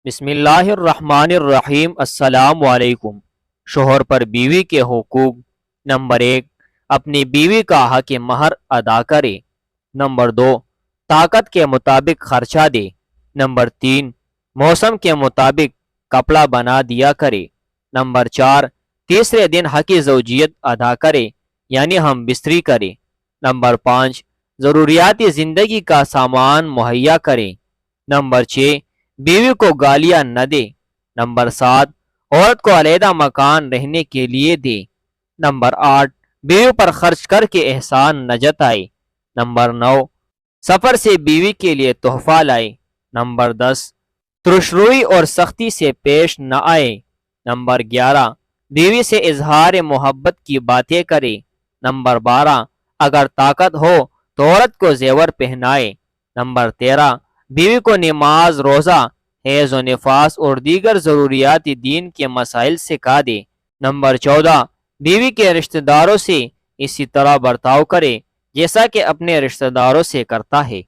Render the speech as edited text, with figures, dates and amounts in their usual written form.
بسم اللہ الرحمن الرحیم۔ السلام علیکم۔ شوہر پر بیوی کے حقوق۔ نمبر 1، اپنی بیوی کا حق مہر ادا کرے۔ نمبر 2، طاقت کے مطابق خرچہ دے۔ نمبر 3، موسم کے مطابق کپڑا بنا دیا کرے۔ نمبر 4، تیسرے دن حق زوجیت ادا کرے، یعنی ہم بستری کرے۔ نمبر 5، ضروریاتی زندگی کا سامان مہیا کرے۔ نمبر 6، بیوی کو گالیاں نہ دے۔ نمبر 7، عورت کو علیحدہ مکان رہنے کے لیے دے۔ نمبر 8، بیوی پر خرچ کر کے احسان نہ جتائے۔ نمبر 9، سفر سے بیوی کے لیے تحفہ لائے۔ نمبر 10، ترش روئی اور سختی سے پیش نہ آئے۔ نمبر 11، بیوی سے اظہار محبت کی باتیں کرے۔ نمبر 12، اگر طاقت ہو تو عورت کو زیور پہنائے۔ نمبر 13، بیوی کو نماز، روزہ، حیض و نفاس اور دیگر ضروریات دین کے مسائل سکھا دے۔ نمبر 14، بیوی کے رشتہ داروں سے اسی طرح برتاؤ کرے جیسا کہ اپنے رشتہ داروں سے کرتا ہے۔